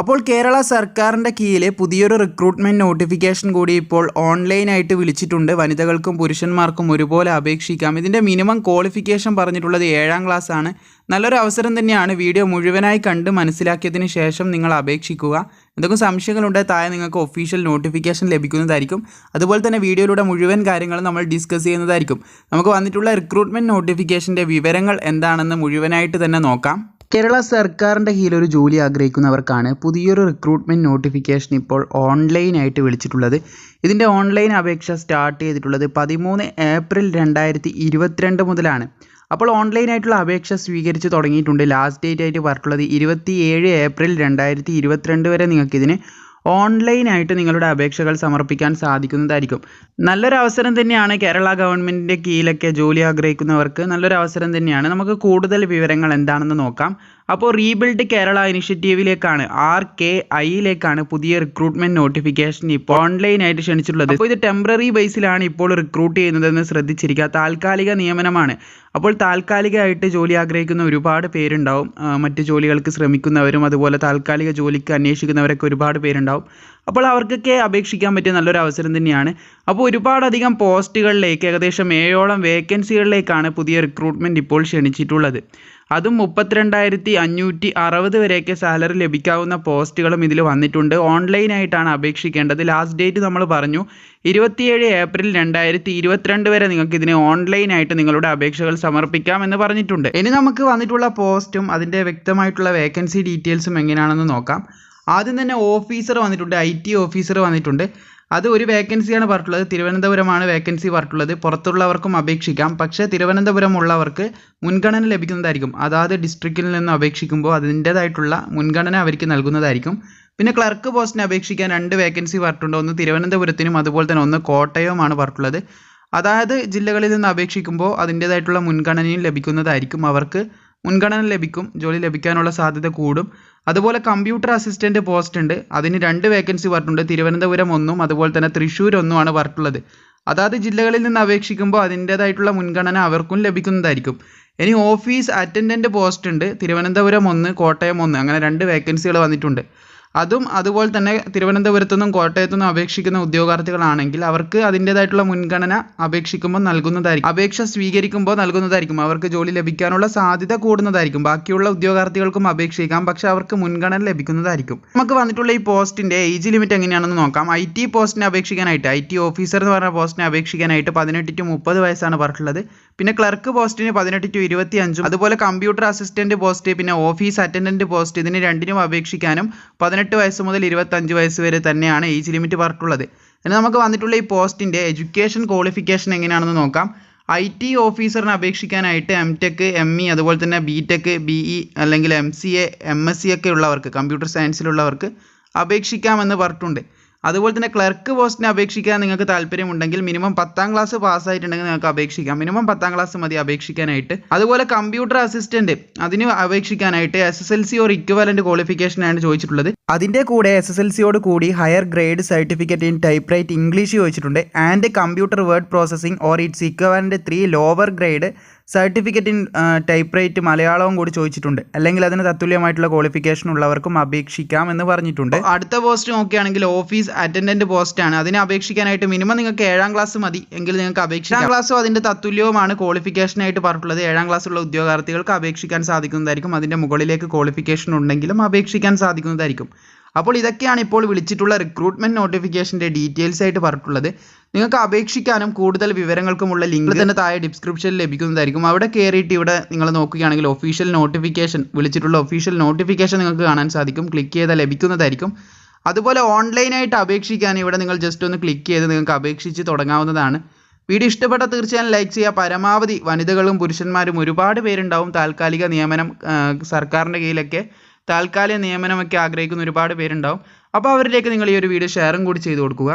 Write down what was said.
അപ്പോൾ കേരള സർക്കാരിൻ്റെ കീഴിൽ പുതിയൊരു റിക്രൂട്ട്മെൻറ്റ് നോട്ടിഫിക്കേഷൻ കൂടി ഇപ്പോൾ ഓൺലൈനായിട്ട് വിളിച്ചിട്ടുണ്ട്. വനിതകൾക്കും പുരുഷന്മാർക്കും ഒരുപോലെ അപേക്ഷിക്കാം. ഇതിൻ്റെ മിനിമം ക്വാളിഫിക്കേഷൻ പറഞ്ഞിട്ടുള്ളത് 7ാം ക്ലാസ് ആണ്. നല്ലൊരു അവസരം തന്നെയാണ്. വീഡിയോ മുഴുവനായി കണ്ട് മനസ്സിലാക്കിയതിന് ശേഷം നിങ്ങൾ അപേക്ഷിക്കുക. എന്തെങ്കിലും സംശയങ്ങളുണ്ടെങ്കിൽ താഴെ നിങ്ങൾക്ക് ഒഫീഷ്യൽ നോട്ടിഫിക്കേഷൻ ലഭിക്കുന്നതായിരിക്കും. അതുപോലെ തന്നെ വീഡിയോയിലൂടെ മുഴുവൻ കാര്യങ്ങളും നമ്മൾ ഡിസ്കസ് ചെയ്യുന്നതായിരിക്കും. നമുക്ക് വന്നിട്ടുള്ള റിക്രൂട്ട്മെൻറ്റ് നോട്ടിഫിക്കേഷൻ്റെ വിവരങ്ങൾ എന്താണെന്ന് മുഴുവനായിട്ട് തന്നെ നോക്കാം. കേരള സർക്കാരിൻ്റെ കീഴിൽ ഒരു ജോലി ആഗ്രഹിക്കുന്നവർക്കാണ് പുതിയൊരു റിക്രൂട്ട്മെൻറ്റ് നോട്ടിഫിക്കേഷൻ ഇപ്പോൾ ഓൺലൈനായിട്ട് വിളിച്ചിട്ടുള്ളത്. ഇതിൻ്റെ ഓൺലൈൻ അപേക്ഷ സ്റ്റാർട്ട് ചെയ്തിട്ടുള്ളത് 13 ഏപ്രിൽ 2022 മുതലാണ്. അപ്പോൾ ഓൺലൈനായിട്ടുള്ള അപേക്ഷ സ്വീകരിച്ച് തുടങ്ങിയിട്ടുണ്ട്. ലാസ്റ്റ് ഡേറ്റ് ആയിട്ട് പറഞ്ഞിട്ടുള്ളത് 27 ഏപ്രിൽ 2022 വരെ നിങ്ങൾക്കിതിന് ഓൺലൈനായിട്ട് നിങ്ങളുടെ അപേക്ഷകൾ സമർപ്പിക്കാൻ സാധിക്കുന്നതായിരിക്കും. നല്ലൊരു അവസരം തന്നെയാണ്. കേരള ഗവൺമെൻറ്റിൻ്റെ കീഴിലൊക്കെ ജോലി ആഗ്രഹിക്കുന്നവർക്ക് നല്ലൊരു അവസരം തന്നെയാണ്. നമുക്ക് കൂടുതൽ വിവരങ്ങൾ എന്താണെന്ന് നോക്കാം. അപ്പോൾ റീബിൽഡ് കേരള ഇനിഷ്യേറ്റീവിലേക്കാണ് RKIയിലേക്കാണ് പുതിയ റിക്രൂട്ട്മെൻറ്റ് നോട്ടിഫിക്കേഷൻ ഇപ്പോൾ ഓൺലൈനായിട്ട് ക്ഷണിച്ചിട്ടുള്ളത്. അപ്പോൾ ഇത് ടെമ്പററി ബേസിലാണ് ഇപ്പോൾ റിക്രൂട്ട് ചെയ്യുന്നതെന്ന് ശ്രദ്ധിച്ചിരിക്കുക. താൽക്കാലിക നിയമനമാണ്. അപ്പോൾ താൽക്കാലികമായിട്ട് ജോലി ആഗ്രഹിക്കുന്ന ഒരുപാട് പേരുണ്ടാവും. മറ്റ് ജോലികൾക്ക് ശ്രമിക്കുന്നവരും അതുപോലെ താൽക്കാലിക ജോലിക്ക് അന്വേഷിക്കുന്നവരൊക്കെ ഒരുപാട് പേരുണ്ടാവും. അപ്പോൾ അവർക്കൊക്കെ അപേക്ഷിക്കാൻ പറ്റിയ നല്ലൊരു അവസരം തന്നെയാണ്. അപ്പോൾ ഒരുപാടധികം പോസ്റ്റുകളിലേക്ക് ഏകദേശം 7ഓളം വേക്കൻസികളിലേക്കാണ് പുതിയ റിക്രൂട്ട്മെൻറ്റ് ഇപ്പോൾ ക്ഷണിച്ചിട്ടുള്ളത്. അതും 32,560 വരെയൊക്കെ സാലറി ലഭിക്കാവുന്ന പോസ്റ്റുകളും ഇതിൽ വന്നിട്ടുണ്ട്. ഓൺലൈനായിട്ടാണ് അപേക്ഷിക്കേണ്ടത്. ലാസ്റ്റ് ഡേറ്റ് നമ്മൾ പറഞ്ഞു 27 ഏപ്രിൽ 2022 വരെ നിങ്ങൾക്ക് ഇതിന് ഓൺലൈനായിട്ട് നിങ്ങളുടെ അപേക്ഷകൾ സമർപ്പിക്കാം എന്ന് പറഞ്ഞിട്ടുണ്ട്. ഇനി നമുക്ക് വന്നിട്ടുള്ള പോസ്റ്റും അതിൻ്റെ വ്യക്തമായിട്ടുള്ള വേക്കൻസി ഡീറ്റെയിൽസും എങ്ങനെയാണെന്ന് നോക്കാം. ആദ്യം തന്നെ ഓഫീസർ വന്നിട്ടുണ്ട്. IT ഓഫീസർ വന്നിട്ടുണ്ട്. അത് ഒരു വേക്കൻസിയാണ് പറഞ്ഞിട്ടുള്ളത്. തിരുവനന്തപുരമാണ് വേക്കൻസി പറഞ്ഞിട്ടുള്ളത്. പുറത്തുള്ളവർക്കും അപേക്ഷിക്കാം. പക്ഷേ തിരുവനന്തപുരം ഉള്ളവർക്ക് മുൻഗണന ലഭിക്കുന്നതായിരിക്കും. അതാത് ഡിസ്ട്രിക്റ്റിൽ നിന്ന് അപേക്ഷിക്കുമ്പോൾ അതിൻ്റേതായിട്ടുള്ള മുൻഗണന അവർക്ക് നൽകുന്നതായിരിക്കും. പിന്നെ ക്ലർക്ക് പോസ്റ്റിന് അപേക്ഷിക്കാൻ 2 വേക്കൻസി പറഞ്ഞിട്ടുണ്ട്. ഒന്ന് തിരുവനന്തപുരത്തിനും അതുപോലെ തന്നെ ഒന്ന് കോട്ടയവുമാണ് പറഞ്ഞിട്ടുള്ളത്. അതായത് ജില്ലകളിൽ നിന്ന് അപേക്ഷിക്കുമ്പോൾ അതിൻ്റേതായിട്ടുള്ള മുൻഗണനയും ലഭിക്കുന്നതായിരിക്കും. അവർക്ക് മുൻഗണന ലഭിക്കും. ജോലി ലഭിക്കാനുള്ള സാധ്യത കൂടും. അതുപോലെ കമ്പ്യൂട്ടർ അസിസ്റ്റൻറ്റ് പോസ്റ്റ് ഉണ്ട്. അതിന് 2 വേക്കൻസി പറഞ്ഞിട്ടുണ്ട്. തിരുവനന്തപുരം 1ഉം അതുപോലെ തന്നെ തൃശ്ശൂർ 1ഉമാണ് പറഞ്ഞിട്ടുള്ളത്. അതായത് ജില്ലകളിൽ നിന്ന് അപേക്ഷിക്കുമ്പോൾ അതിൻ്റേതായിട്ടുള്ള മുൻഗണന അവർക്കും ലഭിക്കുന്നതായിരിക്കും. ഇനി ഓഫീസ് അറ്റൻഡൻറ്റ് പോസ്റ്റ് ഉണ്ട്. തിരുവനന്തപുരം 1, കോട്ടയം 1, അങ്ങനെ 2 വേക്കൻസികൾ വന്നിട്ടുണ്ട്. അതും അതുപോലെ തന്നെ തിരുവനന്തപുരത്തുനിന്നും കോട്ടയത്തുനിന്നും അപേക്ഷിക്കുന്ന ഉദ്യോഗാർത്ഥികളാണെങ്കിൽ അവർക്ക് അതിൻ്റേതായിട്ടുള്ള മുൻഗണന അപേക്ഷിക്കുമ്പോൾ നൽകുന്നതായിരിക്കും. അപേക്ഷ സ്വീകരിക്കുമ്പോൾ നൽകുന്നതായിരിക്കും. അവർക്ക് ജോലി ലഭിക്കാനുള്ള സാധ്യത കൂടുന്നതായിരിക്കും. ബാക്കിയുള്ള ഉദ്യോഗാർത്ഥികൾക്കും അപേക്ഷിക്കാം, പക്ഷേ അവർക്ക് മുൻഗണന ലഭിക്കുന്നതായിരിക്കും. നമുക്ക് വന്നിട്ടുള്ള ഈ പോസ്റ്റിൻ്റെ ഏജ് ലിമിറ്റ് എങ്ങനെയാണെന്ന് നോക്കാം. IT പോസ്റ്റിനെ അപേക്ഷിക്കാനായിട്ട് IT ഓഫീസർ എന്ന് പറഞ്ഞ പോസ്റ്റിനെ അപേക്ഷിക്കാനായിട്ട് 18 to 30 വയസ്സാണ് പറഞ്ഞിട്ടുള്ളത്. പിന്നെ ക്ലർക്ക് പോസ്റ്റിന് 18 to 25, അതുപോലെ കമ്പ്യൂട്ടർ അസിസ്റ്റൻറ്റ് പോസ്റ്റ് പിന്നെ ഓഫീസ് അറ്റൻഡൻറ്റ് പോസ്റ്റ് ഇതിന് രണ്ടിനും അപേക്ഷിക്കാനും 18 വയസ്സ് മുതൽ 25 വയസ്സ് വരെ തന്നെയാണ് ഏജ് ലിമിറ്റ് പറഞ്ഞിട്ടുള്ളത്. ഇനി നമുക്ക് വന്നിട്ടുള്ള ഈ പോസ്റ്റിൻ്റെ എഡ്യൂക്കേഷൻ ക്വാളിഫിക്കേഷൻ എങ്ങനെയാണെന്ന് നോക്കാം. IT ഓഫീസറിന് അപേക്ഷിക്കാനായിട്ട് MTech, ME അതുപോലെ തന്നെ BTech, BE അല്ലെങ്കിൽ MCA, MSc ഒക്കെ ഉള്ളവർക്ക് കമ്പ്യൂട്ടർ സയൻസിലുള്ളവർക്ക് അപേക്ഷിക്കാമെന്ന് പറഞ്ഞിട്ടുണ്ട്. അതുപോലെ തന്നെ ക്ലർക്ക് പോസ്റ്റിന് അപേക്ഷിക്കാൻ നിങ്ങൾക്ക് താല്പര്യമുണ്ടെങ്കിൽ മിനിമം 10ാം ക്ലാസ് പാസ്സായിട്ടുണ്ടെങ്കിൽ നിങ്ങൾക്ക് അപേക്ഷിക്കാം. മിനിമം 10ാം ക്ലാസ് മതി അപേക്ഷിക്കാനായിട്ട്. അതുപോലെ കമ്പ്യൂട്ടർ അസിസ്റ്റൻറ്റ് അതിന് അപേക്ഷിക്കാനായിട്ട് SSLC ഓർ ഇക്വലൻ്റ് ക്വാളിഫിക്കേഷനാണ് ചോദിച്ചിട്ടുള്ളത്. അതിൻ്റെ കൂടെ SSLCയോട് കൂടി higher grade certificate in typewrite English ചോദിച്ചിട്ടുണ്ട്. And computer word processing or its equivalent 3 lower grade certificate in typewrite മലയാളവും കൂടി ചോദിച്ചിട്ടുണ്ട്. അല്ലെങ്കിൽ അതിന് തത്തുല്യമായിട്ടുള്ള ക്വാളിഫിക്കേഷൻ ഉള്ളവർക്കും അപേക്ഷിക്കാം എന്ന് പറഞ്ഞിട്ടുണ്ട്. അടുത്ത പോസ്റ്റ് നോക്കുകയാണെങ്കിൽ ഓഫീസ് അറ്റൻഡൻറ്റ് പോസ്റ്റാണ്. അതിന് അപേക്ഷിക്കാനായിട്ട് മിനിമം നിങ്ങൾക്ക് 7ാം ക്ലാസ് മതി എങ്കിൽ നിങ്ങൾക്ക് അപേക്ഷിക്കാം. 7ാം ക്ലാസ്സും അതിൻ്റെ തത്തുല്യവുമാണ് ക്വാളിഫിക്കേഷനായിട്ട് പറഞ്ഞിട്ടുള്ളത്. 7ാം ക്ലാസ്സുള്ള ഉദ്യോഗാർത്ഥികൾക്ക് അപേക്ഷിക്കാൻ സാധിക്കുന്നതായിരിക്കും. അതിൻ്റെ മുകളിലേക്ക് ക്വാളിഫിക്കേഷൻ ഉണ്ടെങ്കിലും അപേക്ഷിക്കാൻ സാധിക്കുന്നതായിരിക്കും. അപ്പോൾ ഇതൊക്കെയാണ് ഇപ്പോൾ വിളിച്ചിട്ടുള്ള റിക്രൂട്ട്മെൻറ്റ് നോട്ടിഫിക്കേഷൻ്റെ ഡീറ്റെയിൽസ് ആയിട്ട് പറഞ്ഞിട്ടുള്ളത്. നിങ്ങൾക്ക് അപേക്ഷിക്കാനും കൂടുതൽ വിവരങ്ങൾക്കുമുള്ള ലിങ്ക് തന്നെ താഴെ ഡിസ്ക്രിപ്ഷനിൽ ലഭിക്കുന്നതായിരിക്കും. അവിടെ കയറിയിട്ട് ഇവിടെ നിങ്ങൾ നോക്കുകയാണെങ്കിൽ ഒഫീഷ്യൽ നോട്ടിഫിക്കേഷൻ വിളിച്ചിട്ടുള്ള ഒഫീഷ്യൽ നോട്ടിഫിക്കേഷൻ നിങ്ങൾക്ക് കാണാൻ സാധിക്കും. ക്ലിക്ക് ചെയ്താൽ ലഭിക്കുന്നതായിരിക്കും. അതുപോലെ ഓൺലൈനായിട്ട് അപേക്ഷിക്കാൻ ഇവിടെ നിങ്ങൾ ജസ്റ്റ് ഒന്ന് ക്ലിക്ക് ചെയ്ത് നിങ്ങൾക്ക് അപേക്ഷിച്ച് തുടങ്ങാവുന്നതാണ്. വീഡിയോ ഇഷ്ടപ്പെട്ടാൽ തീർച്ചയായും ലൈക്ക് ചെയ്യുക. പരമാവധി വനിതകളും പുരുഷന്മാരും ഒരുപാട് പേരുണ്ടാവും. താൽക്കാലിക നിയമനം സർക്കാരിൻ്റെ കീഴിലൊക്കെ താൽക്കാലിക നിയമനമൊക്കെ ആഗ്രഹിക്കുന്ന ഒരുപാട് പേരുണ്ടാവും. അപ്പോൾ അവരിലേക്ക് നിങ്ങൾ ഈ ഒരു വീഡിയോ ഷെയറും കൂടി ചെയ്ത് കൊടുക്കുക.